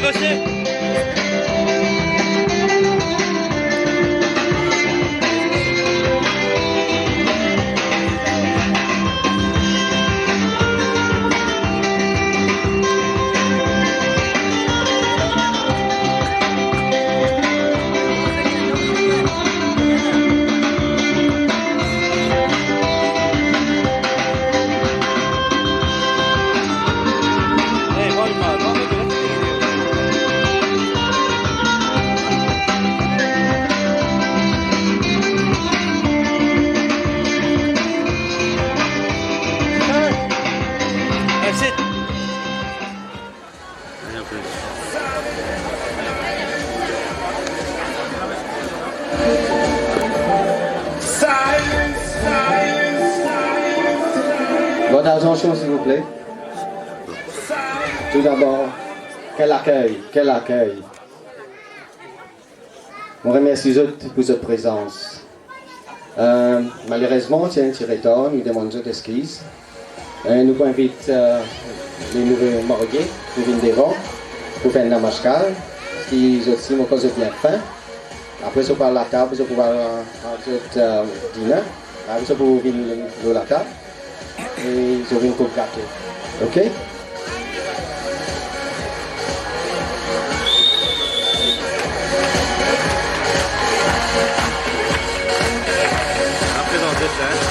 gaucher. Hey, bağırma, bana göre gidiyor. That's it. Votre attention, s'il vous plaît. Tout d'abord, quel accueil, quel accueil. On remercie eux pour cette présence. Malheureusement, c'est un territoire, nous demandons des excuses. Nous invitons les nouveaux mariés qui viennent devant pour faire un namaskar, qui aussi m'ont causé bien faim. Après, je parle à la table, je pouvoir faire dîner. Après, je peux venir de la table et je viens pour gâter. Ok? Après dans deux semaines.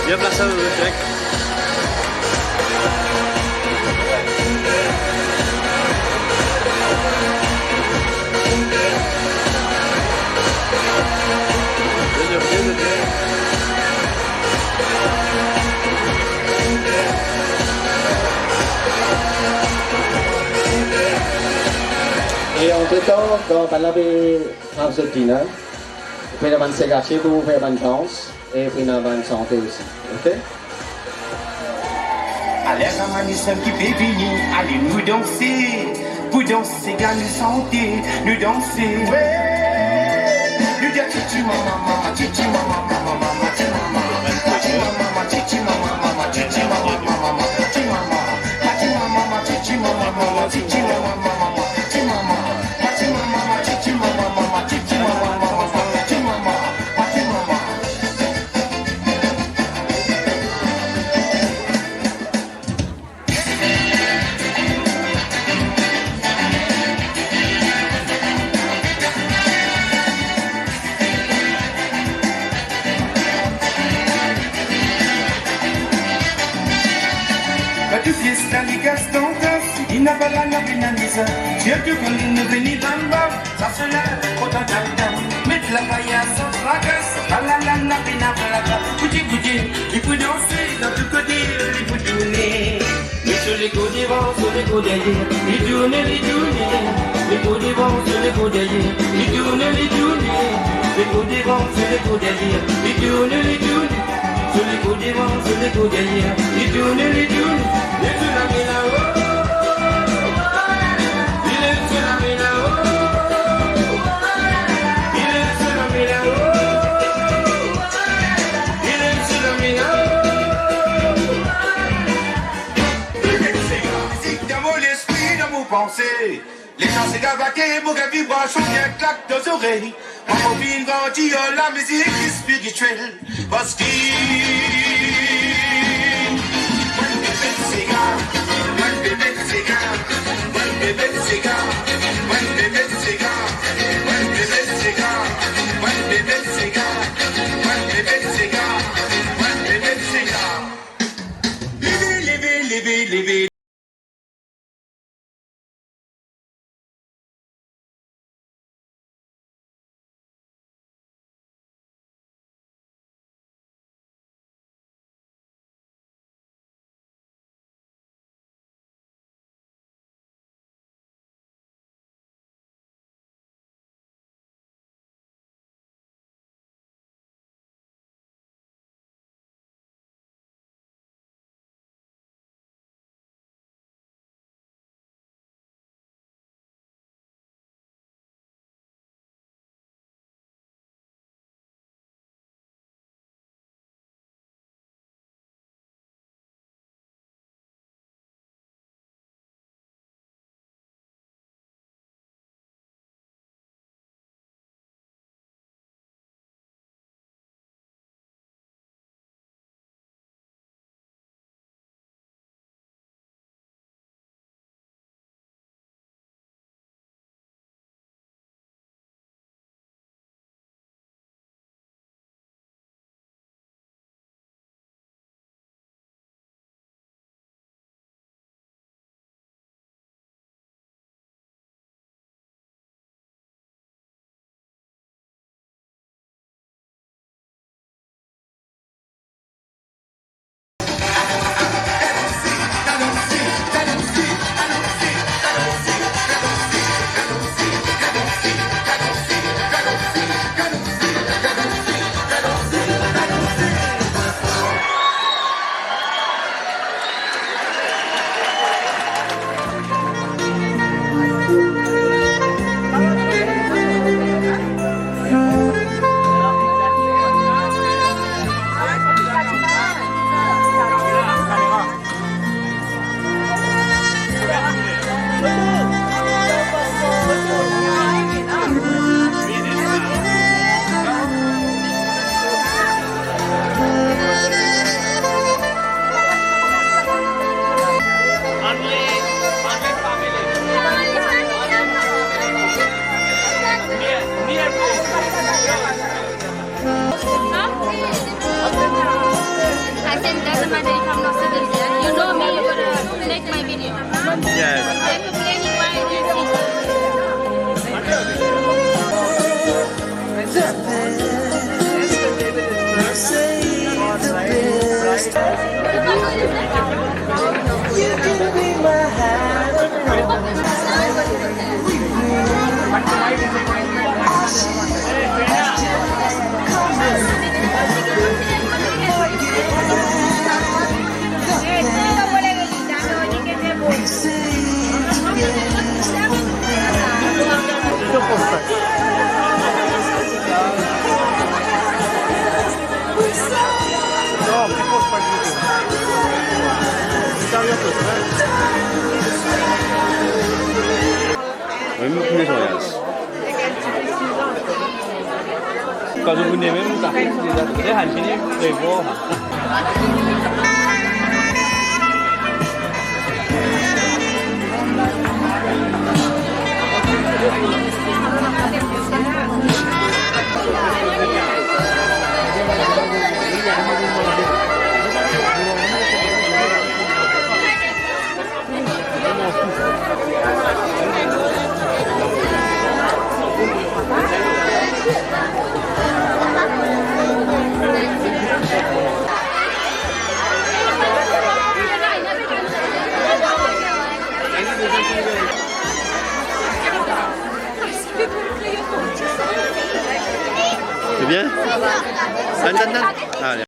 Bien placé le direct. Et entre-temps, dans le dîner, vous pouvez avoir un gâteau pour faire une danse et vous pouvez avoir une santé aussi. Ok? Allez, Ramanisson qui fait venir, allez nous danser, pour danser, gagner santé, nous danser, ouais. Nous dire titi mama mama, titi mama mama mama, titi mama, titi mama, titi mama mama, titi mama mama, titi mama, titi mama, titi mama mama, titi mama mama, titi mama, titi mama, titi mama mama, titi mama mama, titi mama, titi mama. Tu fiesta ni gastongas, inabala na binanisa. Dieu que comme nous veni bamba, ça sera autant d'argent. Mettre la paille sans fracas, la na binabala. Bouti bouti, il faut danser dans tout côté, il faut tourner. Mais sur les côtés devant, sur les côtés derrière, il tourne, il tourne. Les côtés devant, sur les côtés derrière, il tourne, il tourne. Les côtés devant, sur les côtés derrière, il tourne, il tourne. Sur les côtés devant, sur les côtés derrière, il tourne, il tourne. Il est sur la mina, oh, il est sur la mina, oh, il est sur la mina, oh, il est sur la mina, oh. Si dans mon esprit, dans mon pensée, les gens c'est gavaqué, mon gars vibration bien claque dans les oreilles. Ma copine grandit, la musique est spirituelle, parce qu'il Living. 가족분님은 딱 내 한신이 되고 C'est bien? Dan, dan, dan. Ah, allez.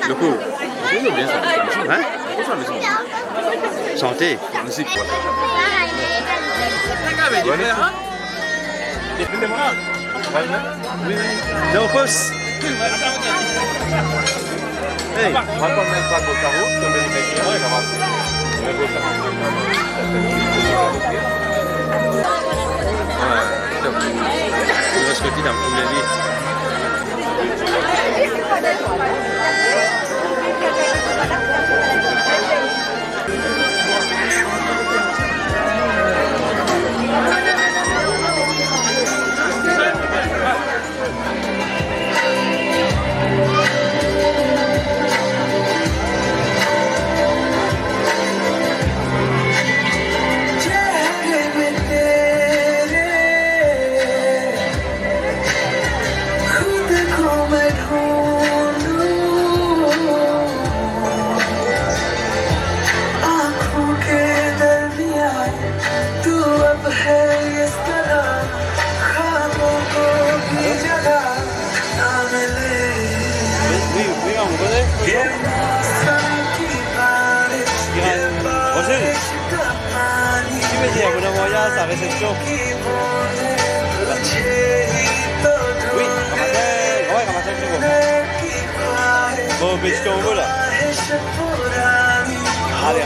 Le coup. Je bien ça. Hein? Santé. Musique. Non, pause. Hey. Terus ke tidak kembali. sa réception. Oui, ramassez le niveau. Bon, petit qu'on veut là. Allez,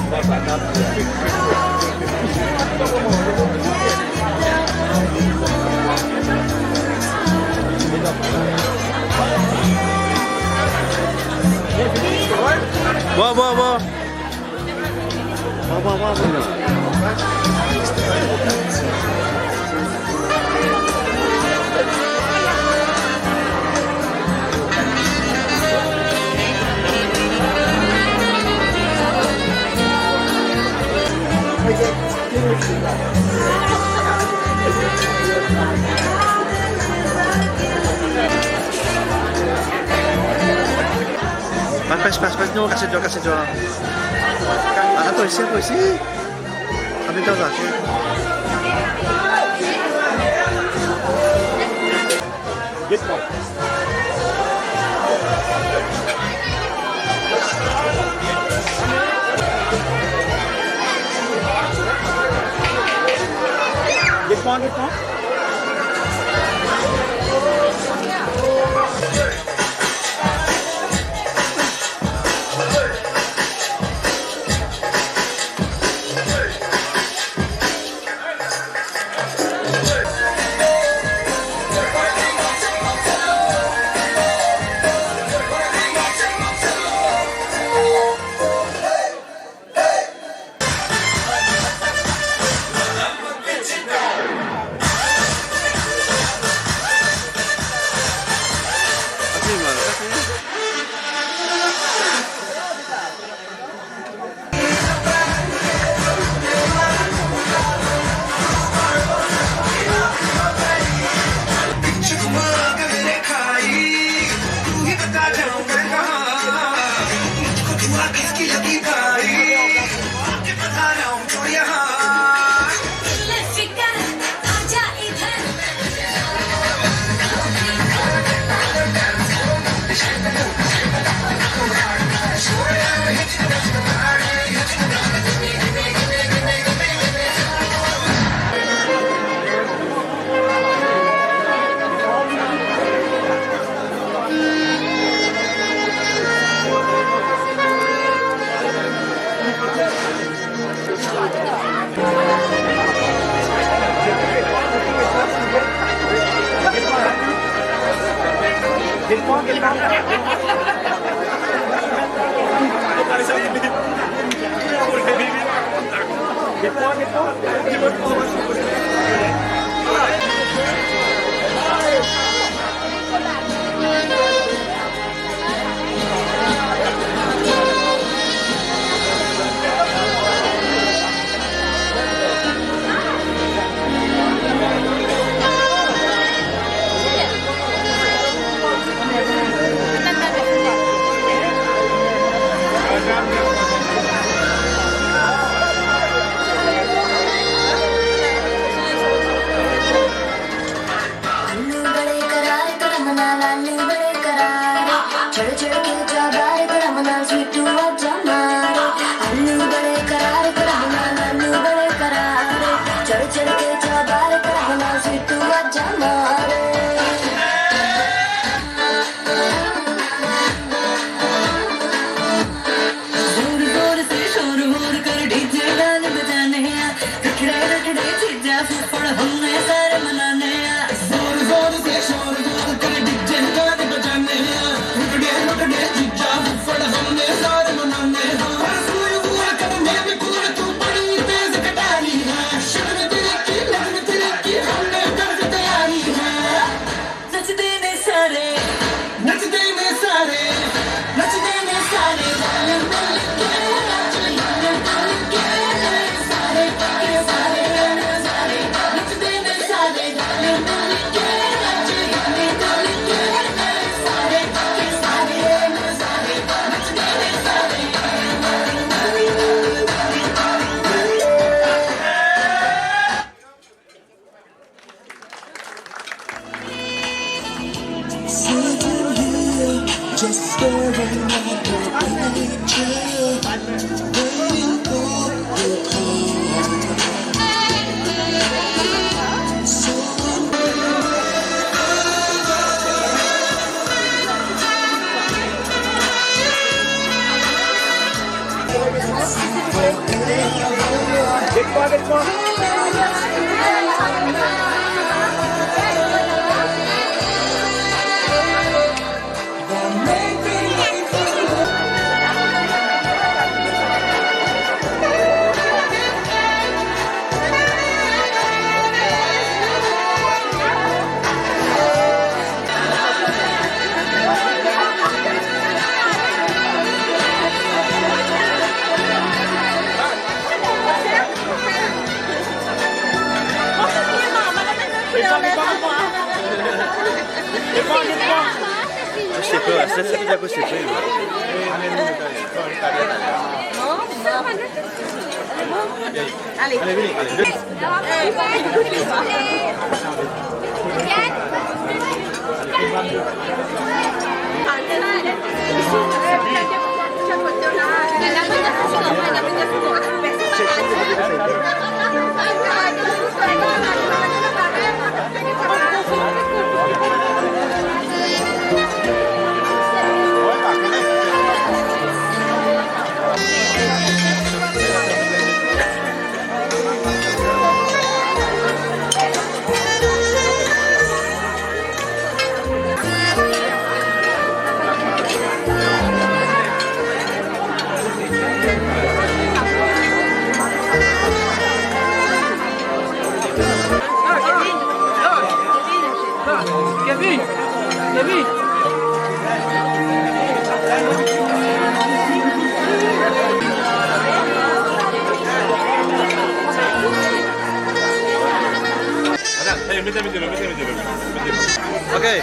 Bois, bois, bois. Bois, bois, bois. Pas, no, kasih dua. Apa sih? Ambil tahu lah. Gitu. Gitu. Gostei, essa eu já gostei. Ali. Okay.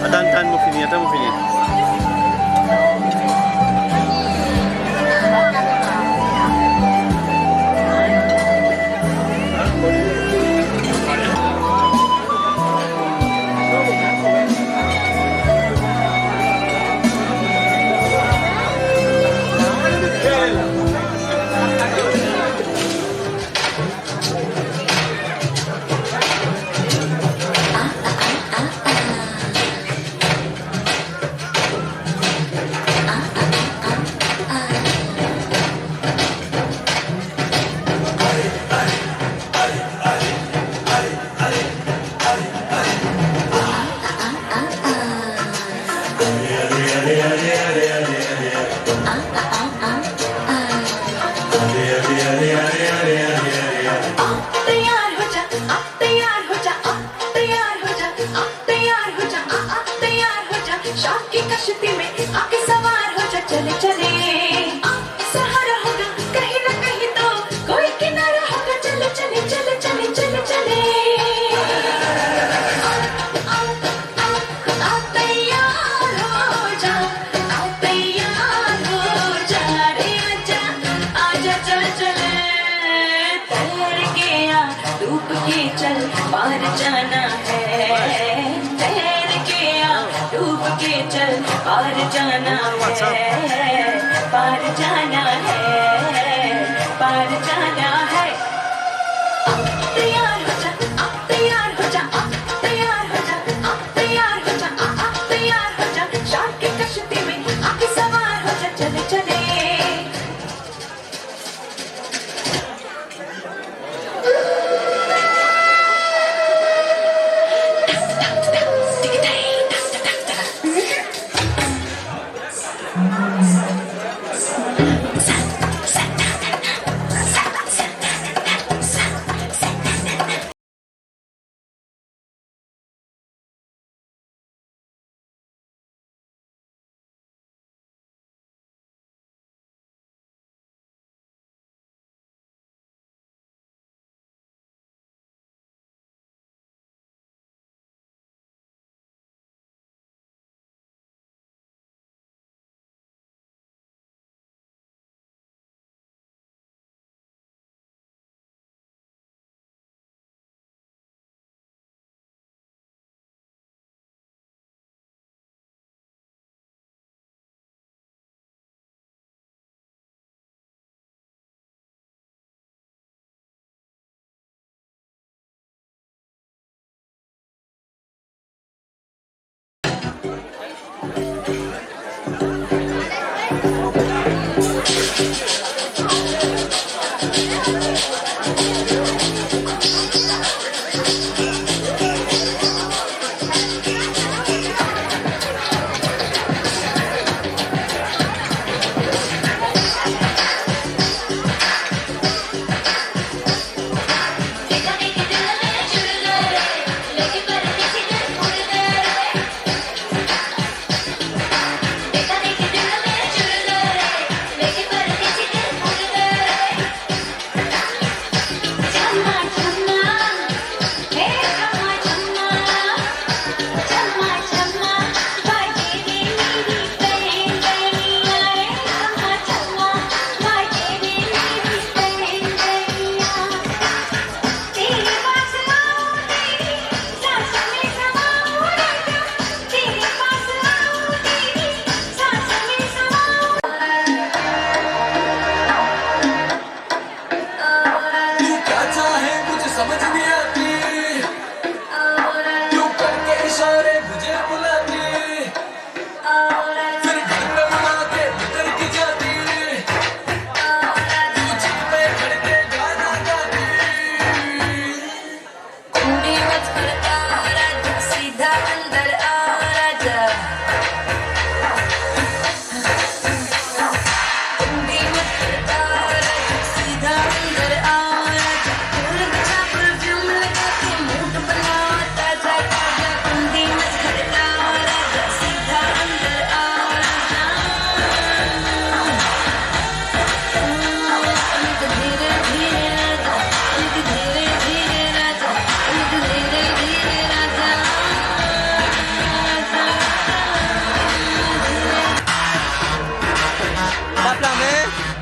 Attends, mon fini, attends, mon fini.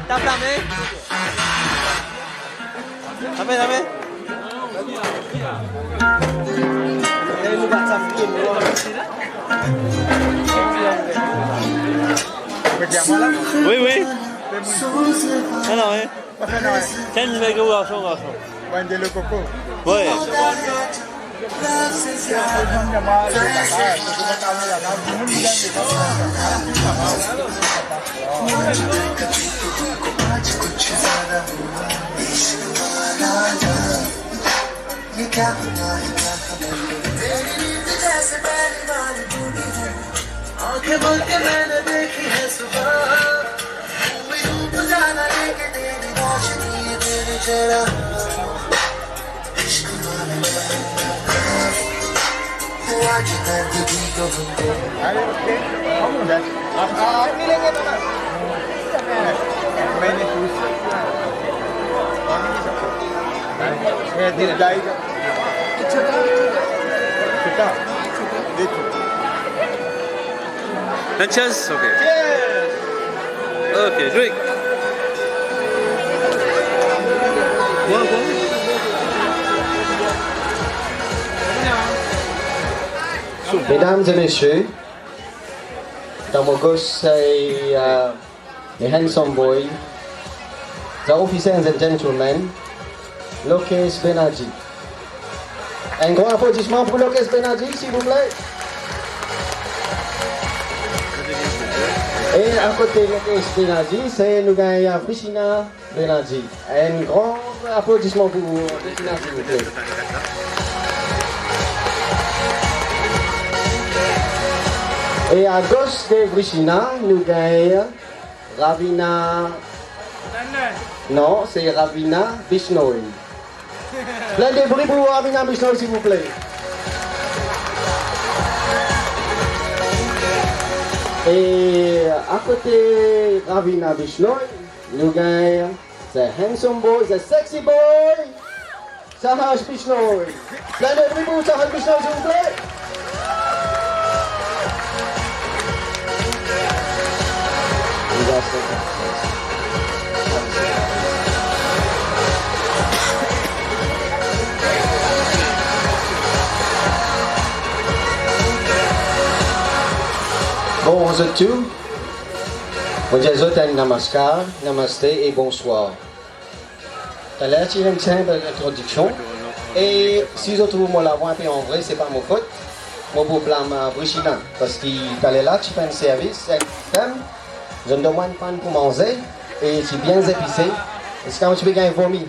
Tape la main. La main, la main. Et nous battons ça film. Oui, oui. Ah non, hein. Tiens, il va go garçon. Vende le coco. Ouais. Cheers? Okay. Cheers! Okay, drink. Mesdames et messieurs, dans mon gosse, c'est the handsome boy, the officers and gentlemen, Lokes Benadji. Un grand applaudissement pour Lokes Benadji, s'il vous plaît. Et à côté de Lokes Benadji, c'est nous gagnons Vrishina Benadji. Un grand applaudissement pour Vrishina, s'il vous plaît. Et à gauche de Vrishina, nous gagnons Ravina. Non, c'est Ravina Bishnoi. Plein de bruit pour Ravina Bishnoi, s'il vous plaît. Et à côté de Ravina Bishnoi, nous gagnons the handsome boy, the sexy boy, Sahash Bishnoi. Plein de bruit pour Sahash Bishnoi, s'il vous plaît. Bonjour à tous. Bonjour namaskar, namaste et bonsoir. T'as l'air de une simple introduction. Et si je trouve mon lavant un en vrai, c'est pas mon faute. Mon beau blâme à Vrishina. Parce qu'il t'allait là, tu fais un service, je ne demande pas pour manger et c'est bien épicé. Et c'est quand tu peux gagner vomi.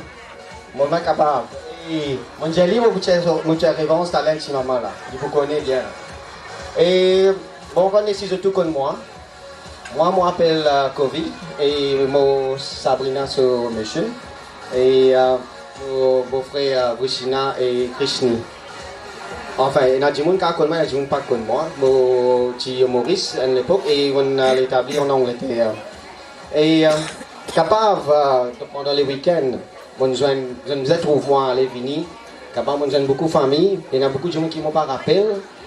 Moi, je suis capable. Et mon jelly, mon réponse, talent, c'est maman là. Il vous connaît bien. Et bon, on connaît surtout comme moi. Moi, je m'appelle Kovi et moi, Sabrina, c'est monsieur. Et mon beau-frère Vrishina et Krishni. Enfin, il y a des gens qui connaissent, il y a des gens qui ne connaissent pas. Moi, je suis Maurice à l'époque et on a établi en Angleterre. Et capable, pendant les week-ends, je me trouve moi à Lévigny. Capable, je beaucoup de familles. Il y a beaucoup de gens qui ne m'ont pas rappelé,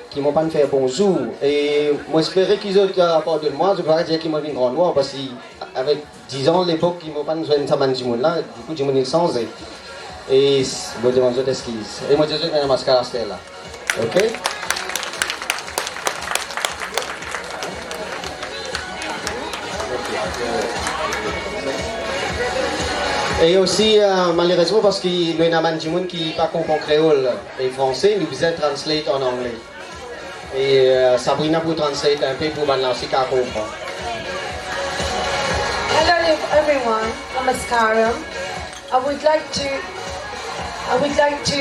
qui ne m'ont pas fait bonjour. Et moi, j'espérais qu'ils ont apporté de moi. Je ne peux pas dire qu'ils m'ont vu une grande noire parce qu'avec 10 ans à l'époque, ils ne m'ont pas besoin de ça, là. Du coup, je me suis changé. Et je me demande des excuses. Et moi, je suis un mascara là. Ok? Et aussi, malheureusement, parce qu'il y a des gens qui ne parlent pas créole et français, nous faisons translate en anglais. Et Sabrina pour translate un peu pour balancer qu'à comprendre. Hello everyone, Namaskaram. I would like to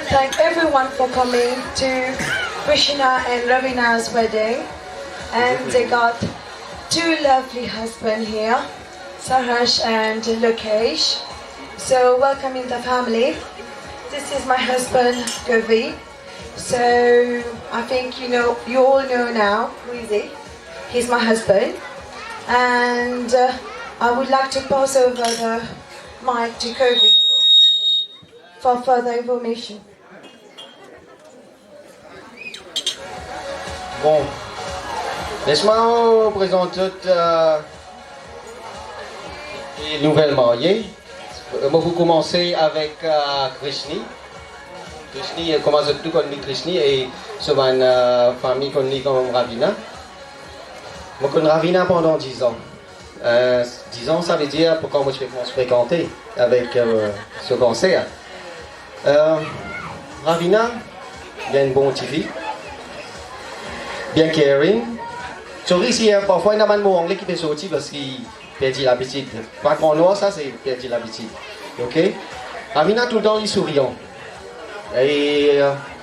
thank everyone for coming to Krishna and Ravina's wedding. And they got two lovely husbands here, Sahash and Lokesh. So welcome in the family. This is my husband, Govi. So I think you all know now who is he. He's my husband. And I would like to pass over the mic to Govi for further information. Bon, laisse-moi présenter et nouvelle mariée. Moi, vous commencez avec Krishni. Krishni, comment tout connu Krishni et c'est une famille connue comme Ravina. Moi, je connais Ravina pendant 10 ans. 10 ans, ça veut dire pourquoi moi je commence à fréquenter avec ce concert. Ravina, bien une bonne TV, bien caring. Sorry si parfois il y a un mot anglais qui peut sortir parce qu'il perd l'habitude. Pas qu'on noir, ça c'est perdre l'habitude. Ok? Ravina tout le temps il est souriant. Et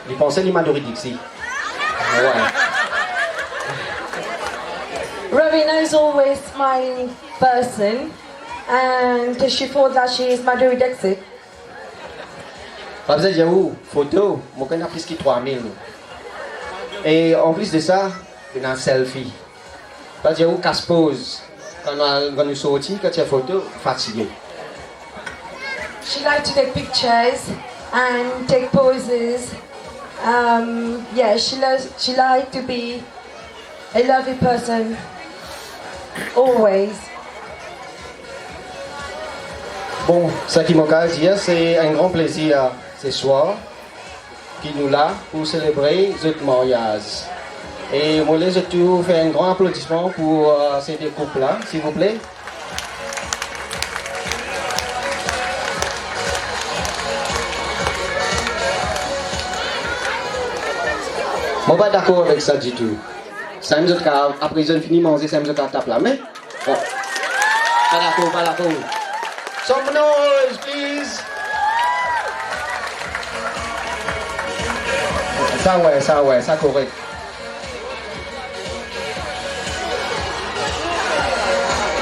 il pensait qu'il m'a donné d'ici. Ouais. Ravina is always smiling person, and she thought that she is Madhuri Dixit. Pas besoin de dire où, photo, moi je connais plus que 3000. Et en plus de ça, il y a un selfie. Pas dire où, casse pose. Quand nous sortis, quand il y a photo, fatigué. She liked to take pictures and take poses. Yeah, she liked to be a lovely person, always. Bon, ce qui m'a dire, c'est un grand plaisir ce soir qui nous là pour célébrer notre mariage. Et moi, je tout faire un grand applaudissement pour ces deux couples-là, s'il vous plaît. Moi, pas d'accord avec ça du tout. Après, ils ont fini de manger, ça me tape la main. Bon. Pas d'accord, pas d'accord. Some noise, please. Ça correct.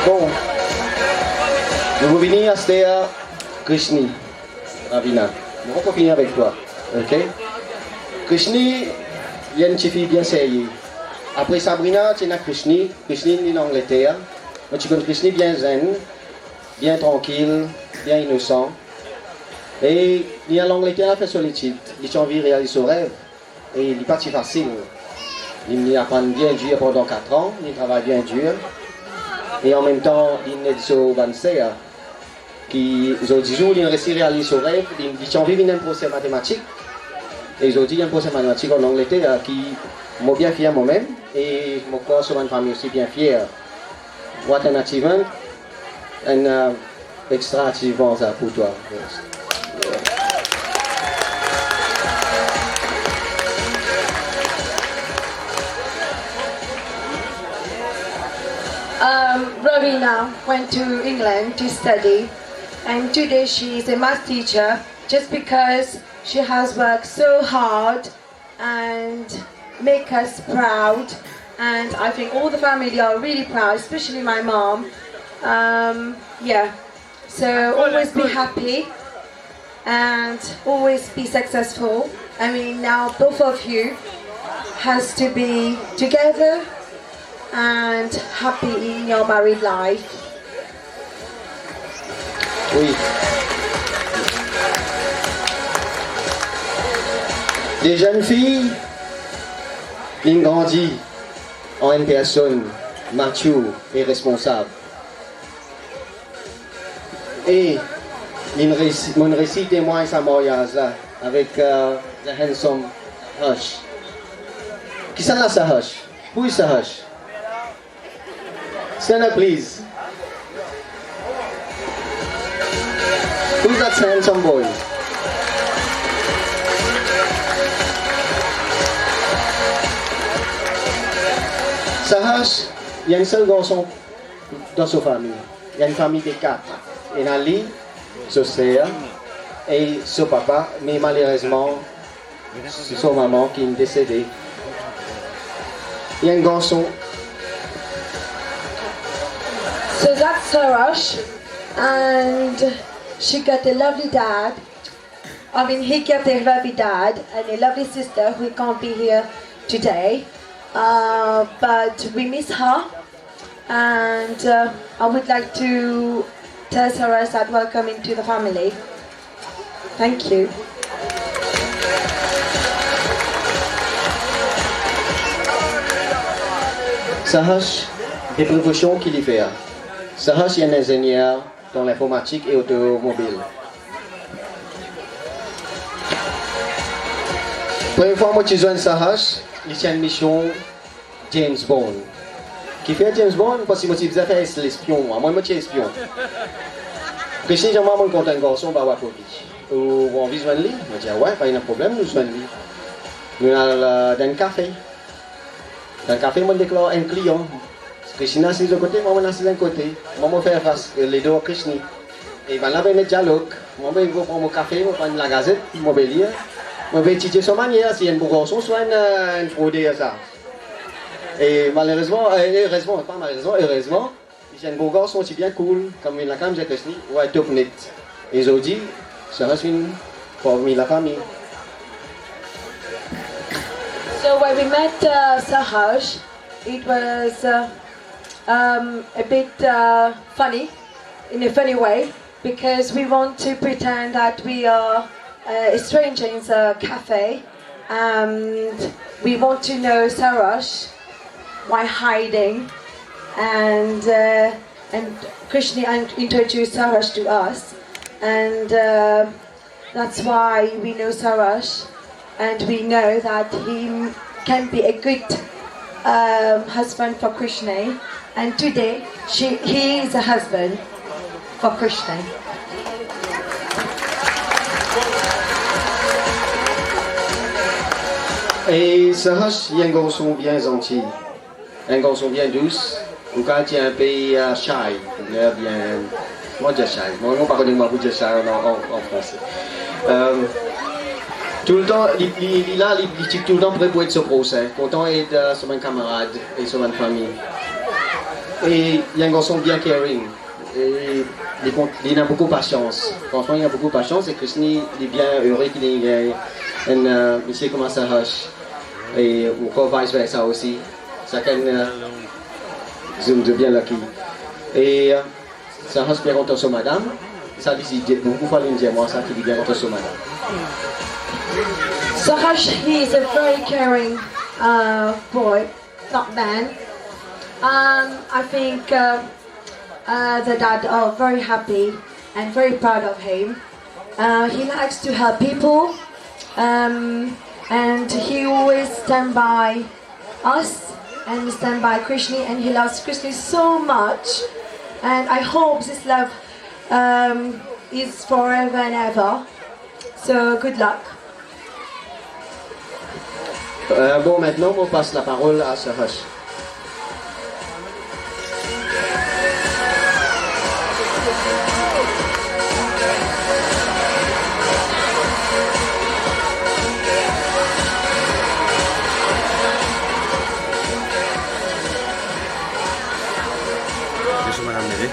Bon. Nous vous venir à Stéa Krishni, Ravina. On va finir avec toi. Ok? Krishni, il y a une petite fille bien sérieuse. Après Sabrina, tu as Krishni. Krishni est en Angleterre. Mais tu connais Krishni bien zen, bien tranquille, bien innocent. Et il y a l'Angleterre, il fait solitude. Il a envie de réaliser son rêve. Et il n'est pas si facile. Il apprend bien dur pendant 4 ans, il travaille bien dur. Et en même temps, il est sur Bansea, qui, aujourd'hui, il a réussi à réaliser son rêve. Il a envie de faire un procès mathématique. Et aujourd'hui, il y a un procès mathématique en Angleterre qui m'a bien fier moi-même. Et mon corps sur une famille aussi bien fière. What an achievement. Un extra achievement ça pour toi. Ravina went to England to study, and today she is a math teacher just because she has worked so hard and make us proud. And I think all the family are really proud, especially my mom. Yeah, so always be happy and always be successful. I mean, now both of you has to be together and happy in your married life. Oui. Des jeunes filles, ils grandissent en une personne mature et responsable. Et ils récit témoin sa mariage là avec the handsome Hush. Qui s'en a sa Hush? Who is sa Hush? Stand up, please. Who's that handsome boy? Sahash, il y a un seul garçon dans sa famille. Il y a une famille de 4. Il y a Ali, sa sœur et son papa, mais malheureusement, c'est son maman qui est décédée. Il y a un garçon. So that's Sarash, and she got a lovely dad. I mean, he got a lovely dad and a lovely sister who can't be here today. But we miss her, and I would like to tell Sarash that welcome into the family. Thank you. Sahash, des précautions qu'il y fait. Sahash est un ingénieur dans l'informatique et automobile. Première fois que je joins Sahaj, il y a une mission James Bond. Qui fait James Bond parce que je suis fait l'espion. Moi, je suis espion. Christine, j'ai mon compte un garçon, bah, ou on vit joindre lui. Je dis, ouais, pas de problème, nous joignons lui. Nous allons dans un café. Dans le café, on déclare un client. Krishna c'est de côté, moi je suis d'un côté. Moi je fais face les deux à Krishna. Et ben là, il y a un dialogue. Moi je vais prendre mon café, je prends la gazette, je vais lire. Je vais étudier son manière, si un beau garçon, soit une fraudée à ça. Et malheureusement, pas malheureusement, heureusement, il y a un beau garçon aussi bien cool, comme il a quand même Krishna, ouais, top net. Et je dis, ça reste une famille, la famille. So when we met Sahaj, it was a bit funny, in a funny way, because we want to pretend that we are a stranger in the cafe, and we want to know Sahaj while hiding, and Krishna introduced Sahaj to us, and that's why we know Sahaj. And we know that he can be a good husband for Krishna. And today, he is a husband for Krishna. Et Sahaj, il y a un garçon bien gentil, un garçon bien douce, ou quand il y a un pays shy, bien, moi je shy, moi je ne parle pas de shy en français. Tout le temps, il est là, il est tout le temps prêt pour être sur procès, content d'être sur un camarade et sur une famille. Et il y a un garçon bien caring, et il a beaucoup de patience. Franchement, il a beaucoup de patience et Krishna il est bien heureux qu'il ait un monsieur comme Sahaj. Et encore vice versa aussi. Chacun zoom de bien lucky. Et Sahaj bien content sur madame. Ça dit beaucoup parler de moi, ça qui dit bien content sur madame. Sahaj, he is a very caring boy, not man. I think the dad are very happy and very proud of him. He likes to help people, and he always stand by us and stand by Krishna, and he loves Krishna so much. And I hope this love is forever and ever. So good luck. Bon, maintenant, on passe la parole à Sahaj. Laisse-moi l'amener.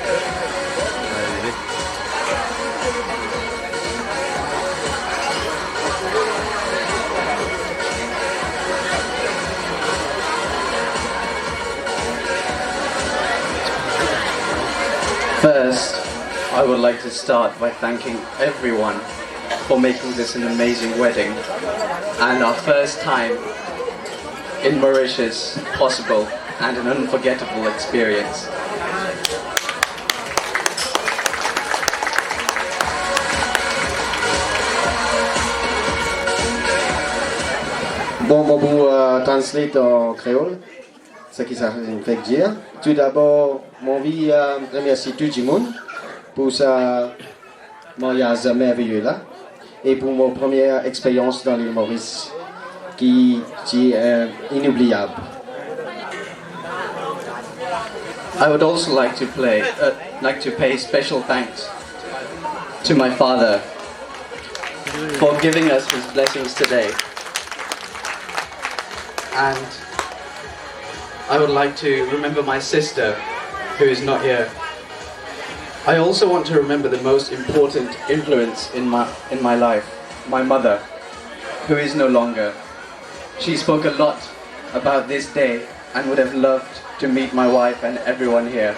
First, I would like to start by thanking everyone for making this an amazing wedding and our first time in Mauritius possible and an unforgettable experience. Bon, on va translate en créole, ce qui ça me fait dire. Tout d'abord, mon vie remercie tout le monde pour ce mariage merveilleux là et pour ma première expérience dans l'île Maurice qui est inoubliable. I would also like to pay special thanks to my father for giving us his blessings today. And I would like to remember my sister, who is not here. I also want to remember the most important influence in my life, my mother, who is no longer. She spoke a lot about this day and would have loved to meet my wife and everyone here.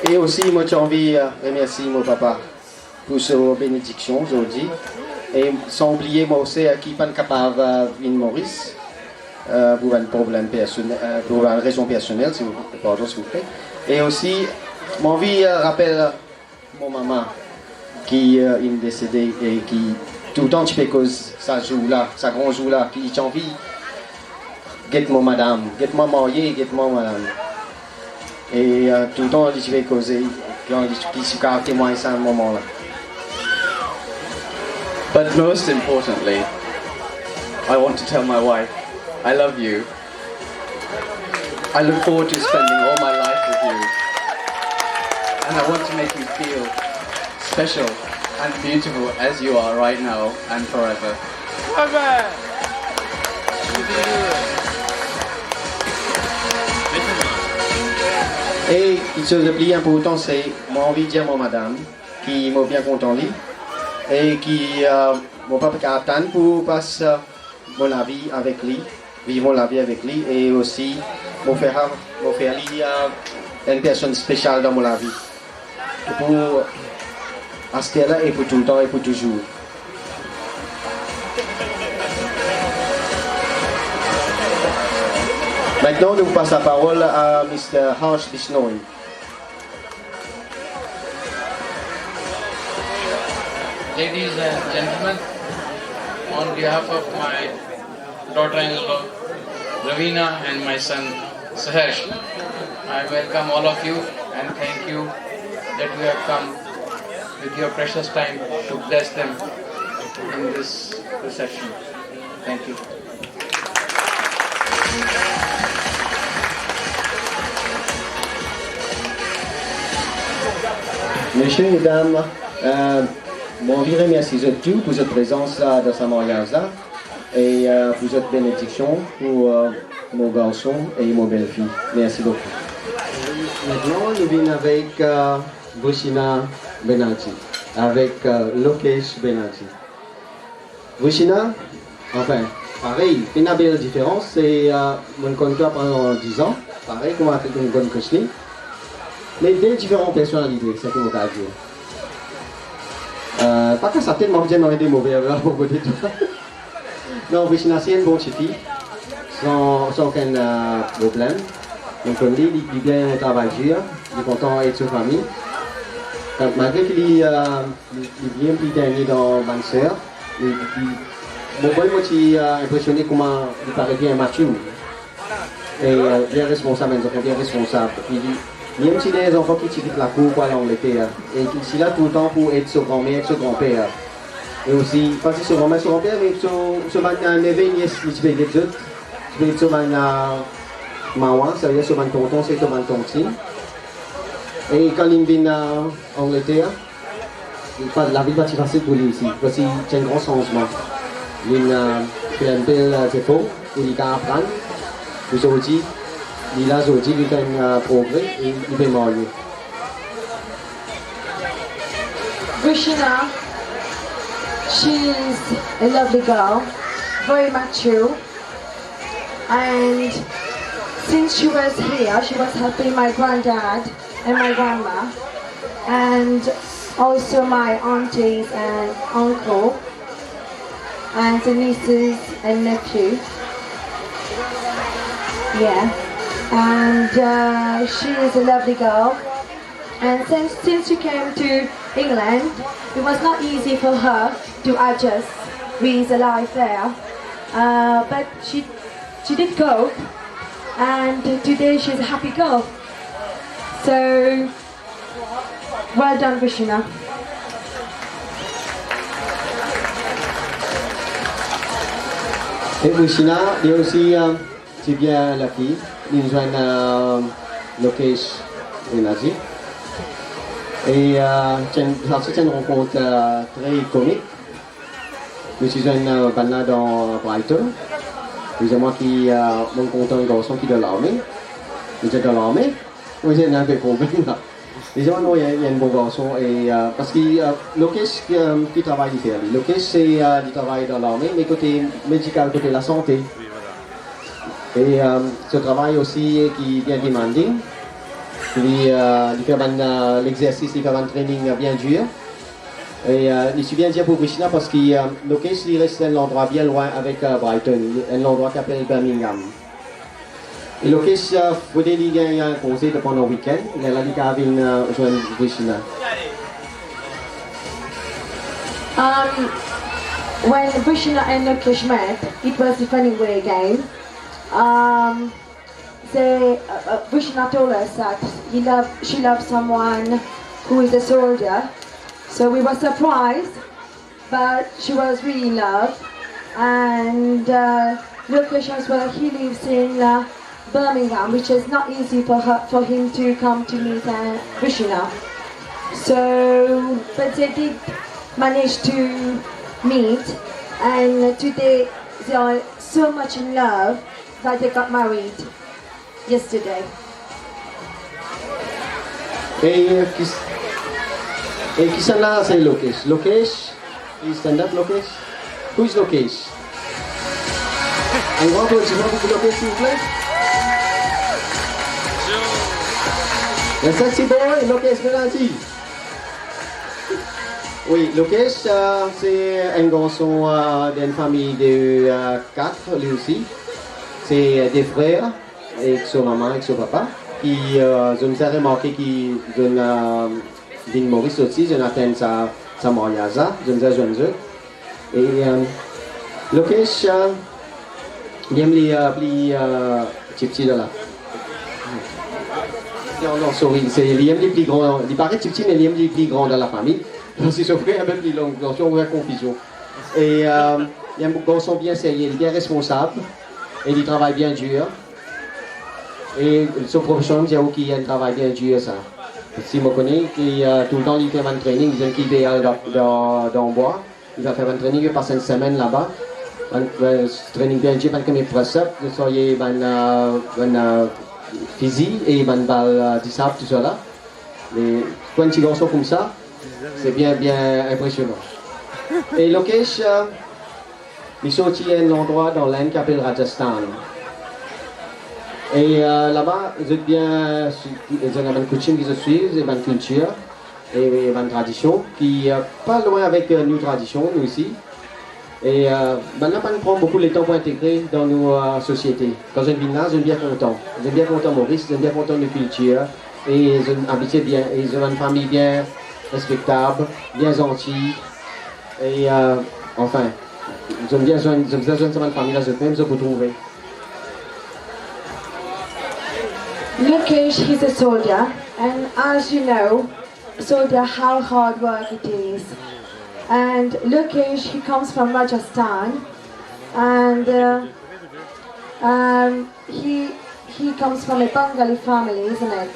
Et aussi, moi j'ai envie de remercier mon papa pour sa bénédiction aujourd'hui. Et sans oublier moi aussi qui n'est pas capable de venir Maurice. pour un problème personnel, pour une raison personnelle, s'il vous plaît. Et aussi, mon vie rappelle mon maman qui est décédée et qui tout le temps tu fais cause ça joue là, ça grand joue là, qui j'ai envie, get-moi madame, get-moi mariée, get-moi madame. Et tout le temps tu fais causer, qui se témoigne ça à un moment là. But most importantly, I want to tell my wife, I love you. I look forward to spending all my life with you. And I want to make you feel special and beautiful as you are right now and forever. Et une chose de plus importante, c'est moi envie de dire à madame qui m'a bien content lui et qui mon papa qui attend pour passer mon vie avec lui, vivre la vie avec lui et aussi mon frère lui une personne spéciale dans mon vie. Pour à ce là et pour tout le temps et pour toujours. Maintenant, nous passons la parole à Mr. Harsh Bishnoi. Ladies and gentlemen, on behalf of my daughter-in-law Ravina and my son Saharsh, I welcome all of you and thank you that you have come with your precious time to bless them in this reception. Thank you. Messieurs et dames, mon envie de remercier tous pour votre présence là, dans ce mariage-là et pour votre bénédiction pour mon garçon et mon belle-fille. Merci beaucoup. Maintenant, nous venons avec Vushina Benati, avec Lokesh Benati. Vushina, enfin, pareil, une belle différence, c'est mon contrat pendant 10 ans, pareil comme avec une bonne coaching. Mais deux différentes personnalités, c'est ce que je veux dire. Pas que ça tellement bien dans des mauvais à propos de tout. Non, Vushina, c'est une bonne petite fille, sans aucun problème. Donc, lui, il vient travailler dur, il est content d'être sur famille. Malgré qu'il vient plus dernier dans ma soeur, mon bon m'a impressionné comment il paraît bien mature. Et bien responsable, bien responsable. Même si les enfants qui tirent la cour pour l'Angleterre, et qu'il est là tout le temps pour être son grand-mère, son grand-père. Et aussi, pas si son grand-mère, son grand-père, mais son neveu, nièce, il se fait des autres. Il se fait Mawa, ça veut dire son tonton, c'est son tonton. Et quand il vient en Angleterre, la vie va être facile pour lui ici. Voici, c'est un grand changement. Il fait un bel effort pour lui apprendre. Aujourd'hui, il a un progrès et il va marier. Vushina, she's a lovely girl, very mature, and since she was here, she was helping my granddad and my grandma, and also my aunties and uncle, and the nieces and nephew. Yeah, and she is a lovely girl. And since she came to England, it was not easy for her to adjust with the life there. But she did cope, and today she's a happy girl. So, well done, Vushina. Et Vushina, il y a aussi, c'est bien la fille, il nous a Lokesh Benati. Et c'est une rencontre très comique. Je suis un banana dans Brighton. C'est moi qui mon content un garçon qui est dans l'armée. Vous êtes dans l'armée? Oui, j'ai un peu de problème là. Déjà, non, il y a un bon garçon. Et, parce que Lokesh qui travaille ici. Lokesh, c'est il travaille dans l'armée, mais côté médical, côté la santé. Et ce travail aussi qui est bien demandé. Il fait l'exercice, il fait un training bien dur. Et je suis bien dire pour Brishna parce que Lokesh il reste un endroit bien loin avec Brighton, un endroit qui s'appelle Birmingham. Et Lokesh voulait gagner un conseil pendant le week-end, il a dit qu'il avait joindre Brishna. When Brishna and Lokesh met, it was a funny way again. Brishna told us that she loved someone who is a soldier. So we were surprised, but she was really in love. And Lokesh as well, he lives in Birmingham, which is not easy for him to come to meet Brishna. So, but they did manage to meet, and today they are so much in love that they got married yesterday. Et qui sont là, c'est Lokesh. Lokesh, il stand up Lokesh. Who is Lokesh? Un grand applaudissement pour Lokesh, s'il vous plaît. Le sexy boy, Lokesh Benanti. Oui, Lokesh, c'est un garçon d'une famille de 4, lui aussi. C'est des frères, avec son maman, avec son papa. Qui, je me suis remarqué qu'ils ont Vin Maurice aussi, je n'atteins sa mariage, je me suis joint eux. Et Lokesh, il aime les petits de là. Non, sorry, il aime les plus grands. Il paraît petit, mais il aime les plus grands de la famille. C'est son frère, même plus long, donc on voit confusion. Et il est un garçon bien sérieux, il est bien responsable, et il travaille bien dur. Et son profession, c'est qu'il a un travail bien dur, ça. Si je connais, qui tout le temps il fait un training, il est dans le bois, il va faire un training, il passe une semaine là-bas. Un training bien dur, comme il presse-up, il soyez un physique et un bal d'issab, tout ça là. Et quand un petit garçon comme ça, c'est bien impressionnant. Et Lokesh, il sortit à un endroit dans l'Inde qui s'appelle Rajasthan. Et là-bas, ils ont bien, ils ont une coutume qu'ils suivent, ils ont une culture et une tradition qui est pas loin avec nos traditions, nous ici. Et maintenant, on prend beaucoup de temps pour intégrer dans nos sociétés. Quand je viens là, je suis bien content. Je suis bien content Maurice, je suis bien content de la culture. Et ils ont habité bien, ils ont une famille bien respectable, bien gentille. Et enfin, j'aime bien joindre cette famille-là, je peux vous trouver. Lokesh, he's a soldier, and as you know, soldier, how hard work it is. And Lokesh, he comes from Rajasthan, and he comes from a Bengali family, isn't it?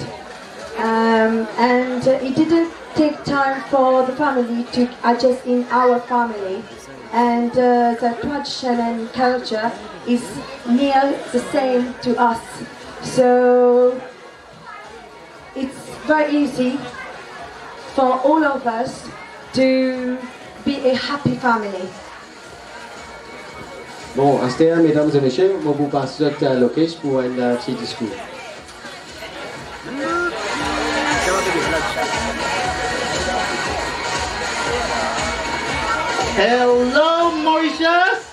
And he didn't take time for the family to adjust in our family, and the tradition and culture is near the same to us. So it's very easy for all of us to be a happy family. Bon, à ce terme, mesdames et messieurs, je vous passe à Lokesh pour un petit discours. Hello, Mauritius!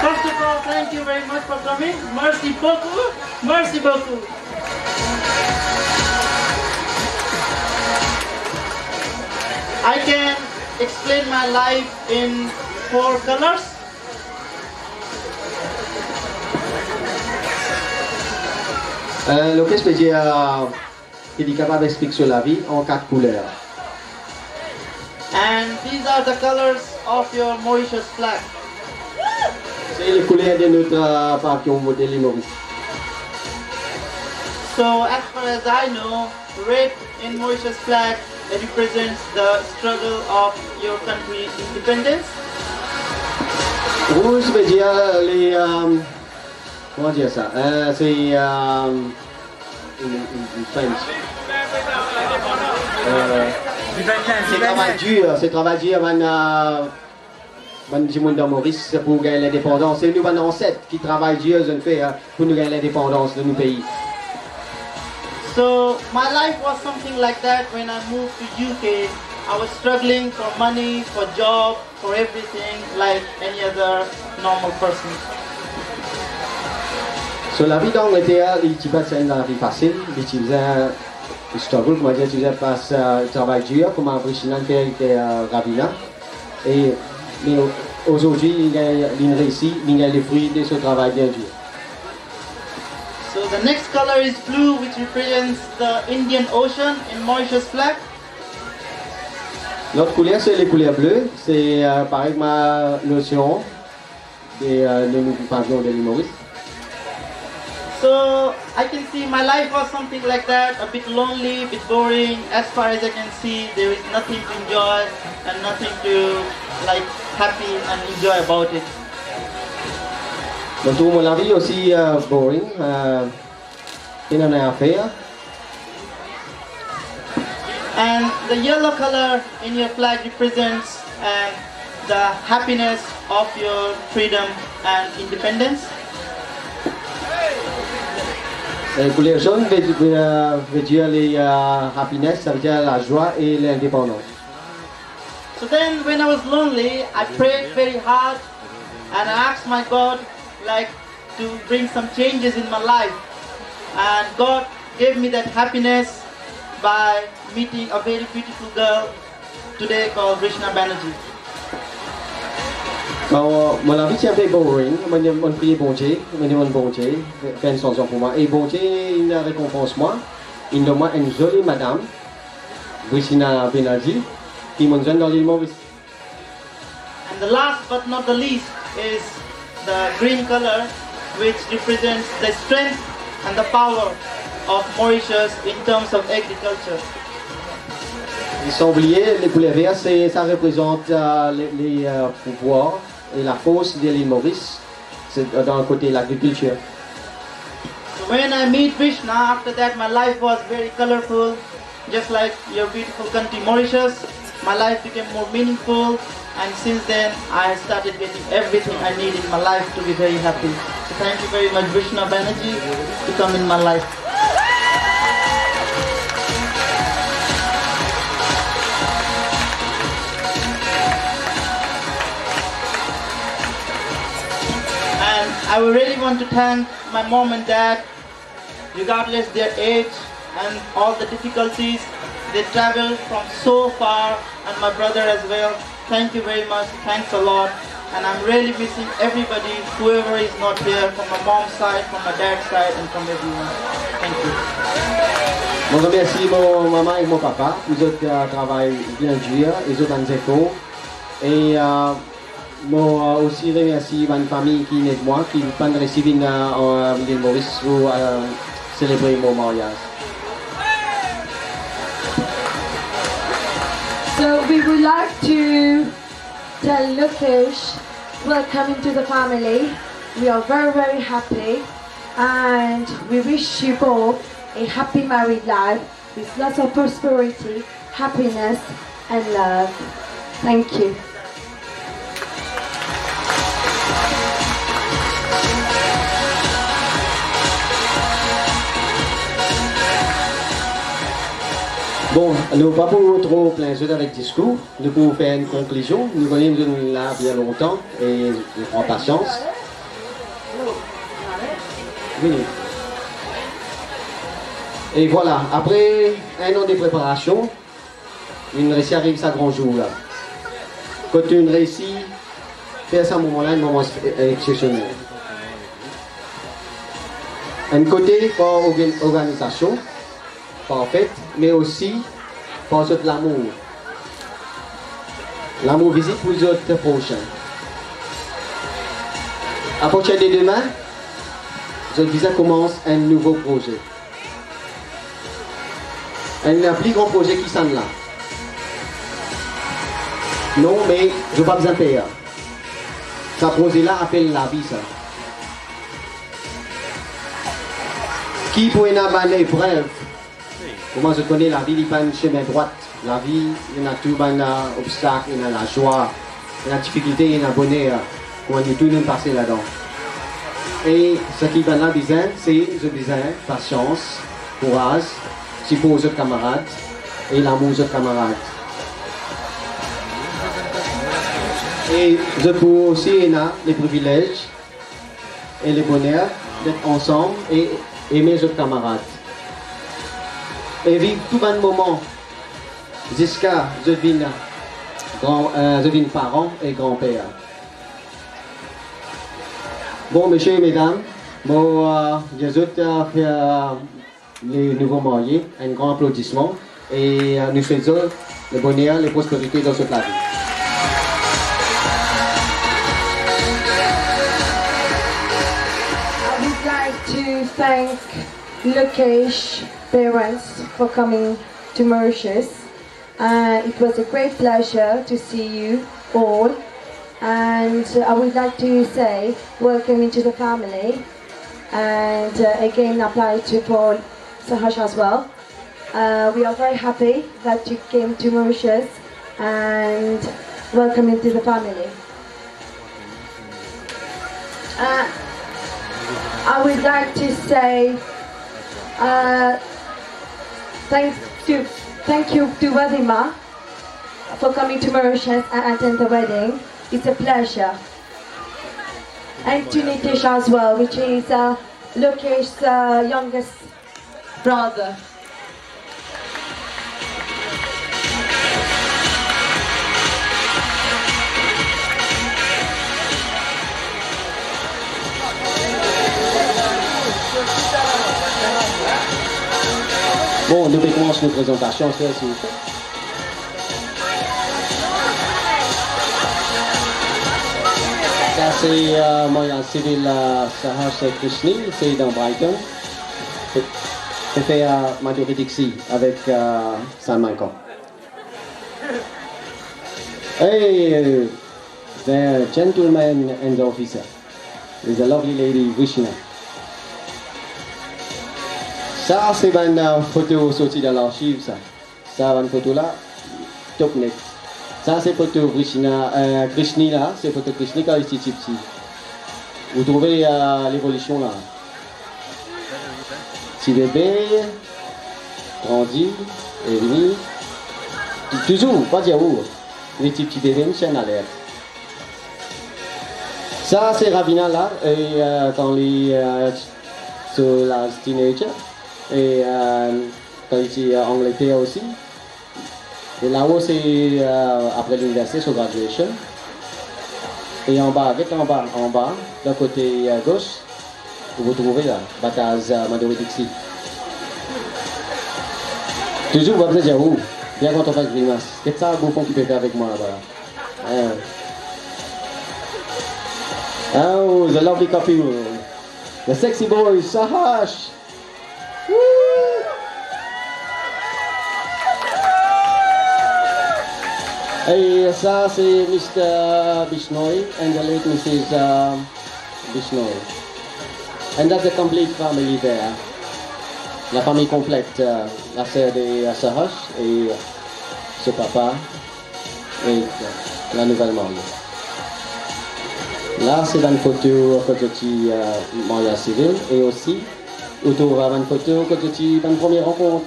First of all, thank you very much for coming. Merci beaucoup. Merci beaucoup. I can explain my life in 4 colors. Lokesh peut dire qu'il est capable d'expliquer sur la vie en 4 couleurs. And these are the colors of your Mauritius flag. C'est les couleurs de notre pavillon modèle Maurice. So as far as I know, red in Mauritius flag represents the struggle of your country's independence. Rouge veut dire les... comment dire ça? C'est... c'est travail dur, du monde dans Maurice pour gagner l'indépendance. C'est nous, nos ancêtres, qui travaillent dur pour nous gagner l'indépendance de nos pays. So So my life was something like that when I moved to UK. I was struggling for money, for job, for everything like any other normal person. So la vie d'Angleterre, il n'est pas une vie facile, il faisait struggle, comment dire, il faisait travail dur, comme un Brichina fait avec Ravina. Et mais aujourd'hui, il a réussi, il a les fruits de ce travail bien dur. So the next color is blue, which represents the Indian Ocean in Mauritius flag. L'autre couleur, c'est les couleurs bleues. C'est pareil que ma notion de nous pavillons de l'île Maurice. So I can see my life was something like that, a bit lonely, a bit boring. As far as I can see, there is nothing to enjoy and nothing to like happy and enjoy about it. Donc tout mon avis aussi boring, il n'en a à faire. And the yellow color in your flag represents the happiness of your freedom and independence. La couleur jaune veut dire les happiness, ça veut dire la joie et l'indépendance. So then when I was lonely, I prayed very hard and I asked my God like to bring some changes in my life. And God gave me that happiness by meeting a very beautiful girl today called Rishna Banerjee. Mon avis c'est un peu boring, mon prier bon Dieu, bon Dieu, fait une chanson pour moi. Et bon Dieu, il récompense moi, il donne moi une jolie madame, Rishna Banerjee, qui m'a donné dans l'île Maurice. And the last but not the least is the green color, which represents the strength and the power of Mauritius in terms of agriculture. Ils sont oubliés, les couleurs vertes, ça représente les pouvoirs et la force de l'île Maurice, c'est dans le côté de l'agriculture. So when I meet Krishna, after that my life was very colorful, just like your beautiful country Mauritius. My life became more meaningful, and since then I started getting everything I need in my life to be very happy. So thank you very much, Rishna Banerjee, to come in my life. And I would really want to thank my mom and dad, regardless their age and all the difficulties. They traveled from so far, and my brother as well. Thank you very much, thanks a lot. And I'm really missing everybody, whoever is not here, from my mom's side, from my dad's side, and from everyone. Thank you. Je remercie mon maman et mon papa, ils ont travaillé bien dur, ils ont un écho. Et je aussi remercie ma famille qui est de moi, qui m'a reçu en l'île Maurice pour célébrer mon mariage. So we would like to tell Lukesh, welcome into the family. We are very, very happy and we wish you both a happy married life with lots of prosperity, happiness and love. Thank you. Bon, nous pas pour trop plein jeu avec discours, nous pouvons faire une conclusion. Nous venons là bien longtemps et nous prenons patience. Oui. Et voilà, après un an de préparation, une réussite arrive à grand jour là. Quand une réussite, faire ça un moment-là, un moment exceptionnel. Un côté pour organisation, parfaite, mais aussi pour l'amour. L'amour visite pour les autres prochains. À partir de demain, je visa commence un nouveau projet. Un plus grand projet qui s'en là. Non, mais je n'ai pas besoin de payer. Ce projet-là appelle la vie, ça. Qui pour une épreuve? Comment je connais la vie, il n'y a pas un chemin droit. La vie, il y a tout un obstacle, il y a la joie, il y a la difficulté, il y a le bonheur. Comment on est tout le monde passé là-dedans. Et ce qui va là besoin, c'est je besoin patience courage, si pour aux autres camarades et l'amour aux autres camarades. Et je peux aussi les privilèges et le bonheur d'être ensemble et aimer les autres camarades. Et vivre tout un moment jusqu'à je devienne parent et grand-père. Bon, messieurs et mesdames, je souhaite faire les nouveaux mariés un grand applaudissement et nous souhaitons le bonheur, la prospérité dans cette vie. I would like to thank Lokesh parents for coming to Mauritius. It was a great pleasure to see you all, and I would like to say welcome into the family, and again apply to Paul Sahash as well. We are very happy that you came to Mauritius, and welcome into the family. I would like to say thank you to Vadima for coming to Mauritius and attend the wedding. It's a pleasure. And to Nitish as well, which is Lokesh's youngest brother. Bon, nous commençons nos présentations, s'il vous plaît. Ça, c'est moyen civil Sahash Krishni, c'est dans Brighton. C'est fait à Madhuri Dixie avec Salman Khan. Hey, the gentleman and the officer is a lovely lady, Vishna. Ça, c'est une photo sortie dans l'archive, ça. Ça, une photo là, top net. Ça, c'est photo Krishni là, c'est photo Krishni quand il était petit. Vous trouvez l'évolution là. Petit bébé, grandi, et venu. Toujours, pas dire où. Les petits bébés, une chaîne à l'air. Ça, c'est Ravina là, et quand il sur la teenager. Et quand il était en Angleterre aussi. Et là-haut, c'est après l'université, sur graduation. Et en bas, d'un côté gauche, vous trouvez là, Bataz Madhuri Dixie. Toujours, vous avez dire où? Bien quand on fait grimace. Qu'est-ce que ça, Bouffon qui peut faire avec moi là-bas? Oh, the lovely couple. The sexy boy, Sahash. Et ça, c'est Mr. Bishnoi and the late Mrs. Bishnoi. And that's the complete family there. La famille complète, la sœur de Sahash et ce papa et la nouvelle mariée. Là, c'est une photo que tu mariage civil et aussi autour d'une photo que tu une première rencontre.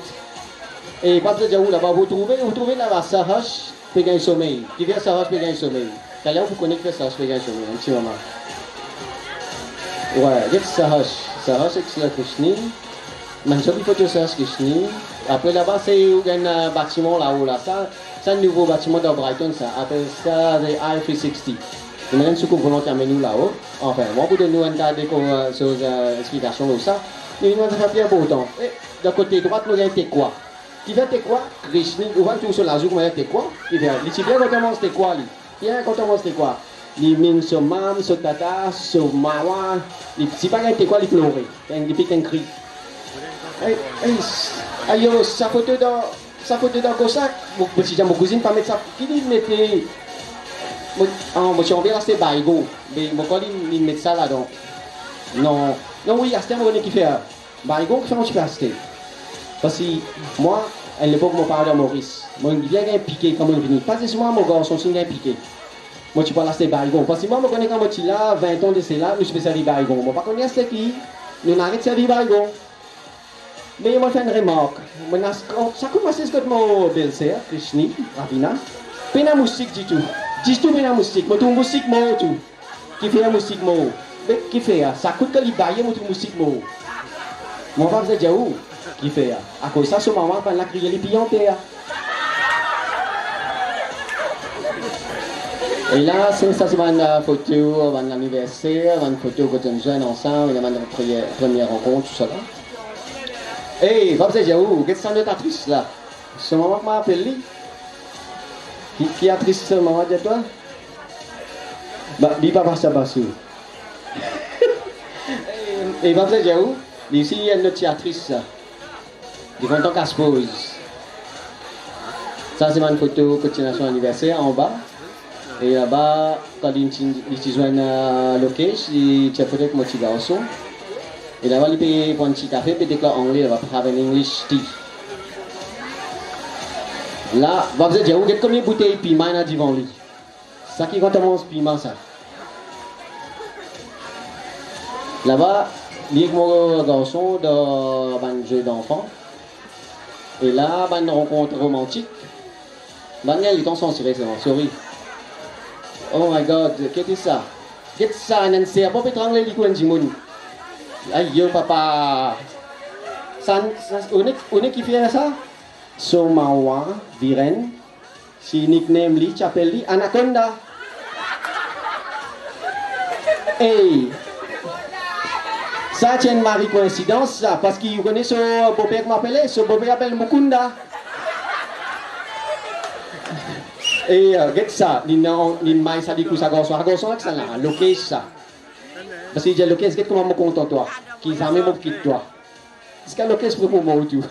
Et pas de dire où là-bas, vous trouvez là-bas Sahash. Peut gagner sommeil. Qui vient Sahash peut gagner sommeil. D'ailleurs, vous connaissez que Sahash peut gagner sommeil, un petit moment. Ouais, il y a Sahash c'est la Krishni. Mais j'ai une photo de Sahash Krishni. Après là-bas, c'est un bâtiment là-haut. Là. Ça, c'est un nouveau bâtiment dans Brighton. Ça appelle ça le I-360. Nous avons une soucoupe volontaire nous là-haut. Enfin, moi, pour donner une tas d'explications comme ça, nous avons fait bien pourtant. De côté droit, nous avons été quoi? Qui vient quoi? Krishni, ou va tout sur la joue, comment il quoi? Qui vient? Il dit bien quand on mange quoi, lui? Bien quand on mange quoi? Il mine sur mam, sur tata, sur mawa. Il dit pas qu'il quoi, il pleure. Il pique un cri. Aïe, sa photo dans Cossack. Mon cousine pas mettre ça. Qui dit mettre. Moi, je reviens là, c'est Baigo. Mais mon collègue, il met ça là-dedans. Non, oui, à ce moment qui fait. Baigo, comment tu peux acheter? Parce que moi, à l'époque, mon père de Maurice, moi, il vient piqué comme il vient. Pas seulement mon garçon, il vient piqué. Moi, tu parles là, c'est Baigon. Parce que moi, je connais quand je suis là, 20 ans de c'est là, je fais servir Baigon. Moi, pas connaître c'est qui, nous n'arrête de servir Baigon. Mais moi, fais une remarque. Ça commence à ce que mon belle-sœur, Krishni, Ravina, pas la musique du tout. Dis tout, pas la musique. Moi, tout musique, moi, tout. Qui fait la musique, moi. Mais qui fait ça coûte que les bailler, moi, tout musique, moi. Mon papa, vous êtes où? Qui fait à cause de ça, ce moment, quand la crier les pions, et là, ça, c'est une photo de l'anniversaire, une photo que nous jeunes ensemble, une première rencontre, tout ça là. Hey, Bob Zedjaou, qu'est-ce que c'est actrice là? Ce moment que m'a appelé. Qui est actrice ce moment de toi? Bah, dis pas ça, Bassou. Et Bob Zedjaou, ici il y a une actrice. Ils vont donc à se pose. Ça, c'est une photo continuation anniversaire en bas. Et là-bas, quand ils joignent à Lokesh, ils ont fait mon petit garçon. Et là-bas, ils payent pour un petit café, puis déclarent anglais, ils vont have an English tea. Là, vous allez dire, vous avez combien de bouteilles de piment devant lui? Ça qui compte mon piment, ça. Là-bas, il y a mon garçon dans un jeu d'enfant. Et là, il y a une rencontre romantique. Il y a temps sans tirer, sorry. Oh my god, qu'est-ce que c'est ça? Qu'est-ce que c'est ça, Nancy? Pourquoi étrangler les coins du monde? Aïe, yo, papa. On est qui fait ça? Somawa, Viren. Si nickname li, chapelle li, Anaconda. Hey! Ça, c'est une marie coïncidence, ça, parce qu'il connaît ce beau-père qui m'appelait, ce beau-père appelle Mukunda. Et regarde ça, il y a un maïs à dire que ça gosse, ça là, loqué ça. Parce qu'il dit loqué, c'est comment me content toi, qui a même qui toi. Est-ce que loqué c'est pour moi ou tout?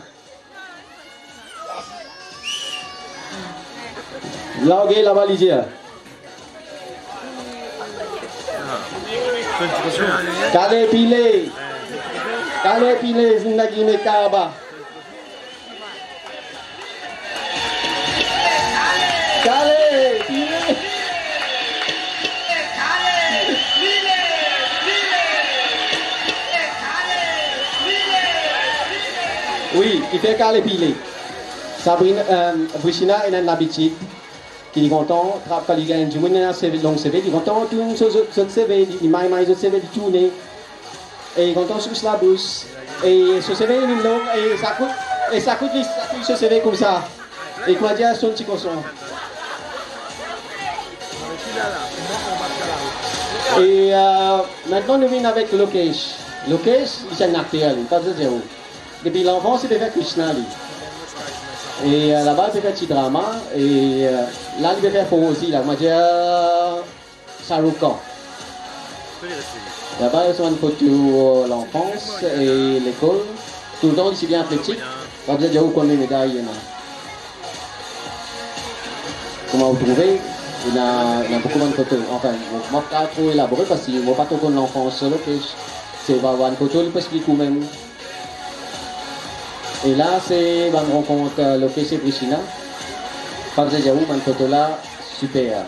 Là, ok, là-bas, il dit. Kale pile, zindagi me kaba. Kale pile. Oui, il fait kale pile. Sabrina, Vrishina est une habitude. Qui est content, quand il gagne du monde, il a un long CV, il est content, tout ce CV, il m'a ce CV de tourner, et il est content sur la bouche, et ce CV il est long, et ça coûte ce CV comme ça, et quoi dire son petit cochon. Et maintenant nous venons avec Lokesh. Lokesh, il est un acteur, pas de zéro. Depuis l'enfance, il fait Krishna. Et là-bas, il fait un petit drama. Et là, il fait faux aussi. Là, moi, j'ai Shahrukh. Là-bas, il y a une photo de l'enfance et l'école. Tout le temps, il est bien athlétique. Vous avez déjà où combien de médailles? Comment vous trouvez? Il y a beaucoup de photos. Enfin, je ne vais pas trop élaborer parce qu'il ne va pas trop de l'enfance. C'est une photo, il peut expliquer même. Et là, c'est une rencontre Lokesh et Vrishina. Pas de dire où, une photo là, super.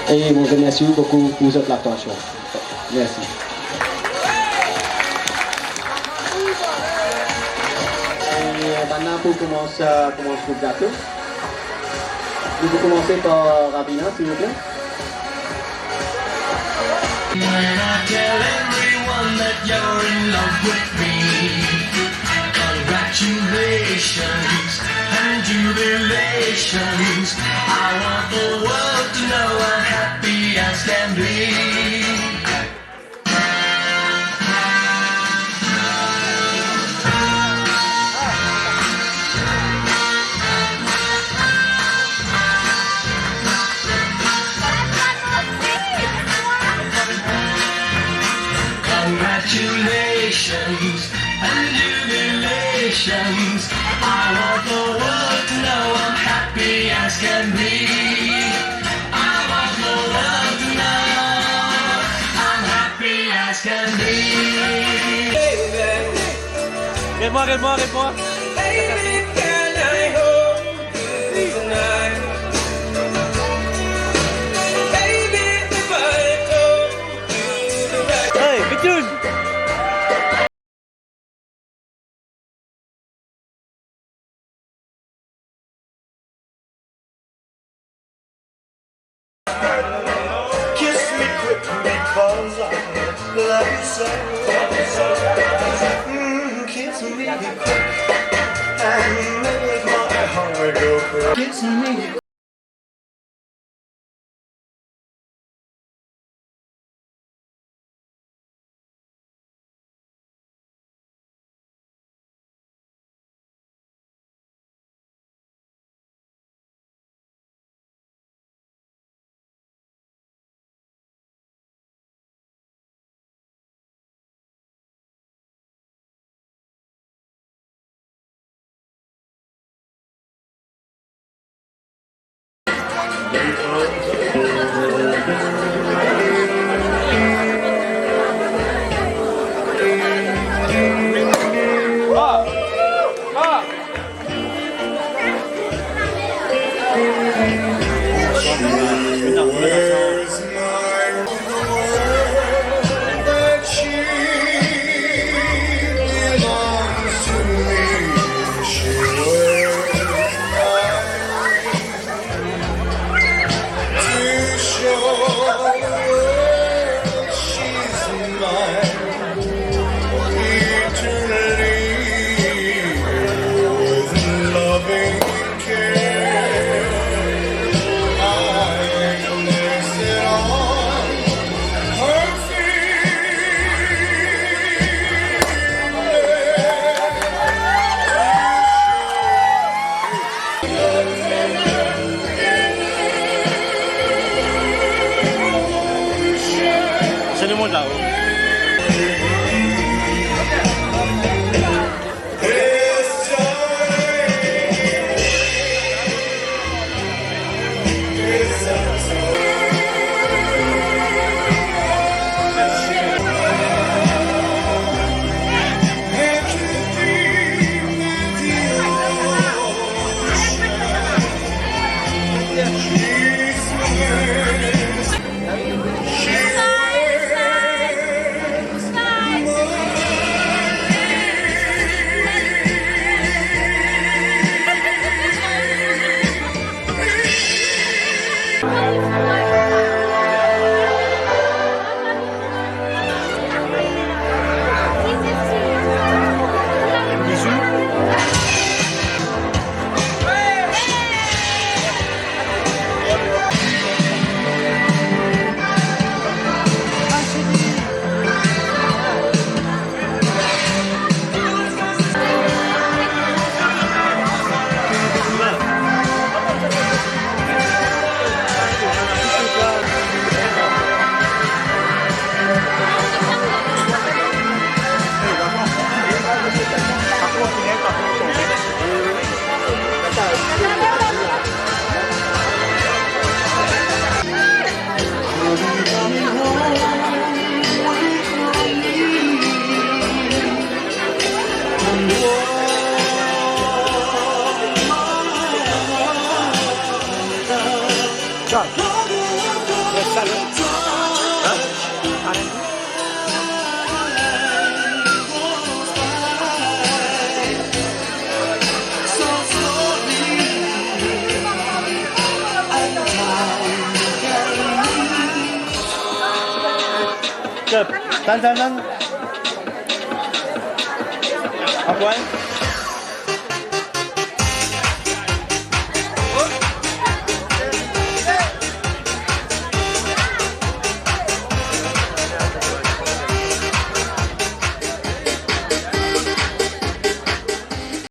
Et je vous remercie beaucoup pour votre attention. Merci. Et maintenant, pour commencer le gâteau, nous pouvons commencer par Ravina, s'il vous plaît. When I tell everyone that you're in love with me, congratulations and jubilations. I want the world to know I'm happy as can be. Congratulations and jubilations. I want the world to know I'm happy as can be. I want the world to know I'm happy as can be. Regarde-moi. Baby, can I hold you tonight? Baby, if I told you the right. Hey, Bitoun! 'cause I love you so. Kiss me quick and make my heart go quick. Kiss me. Dan. Apa?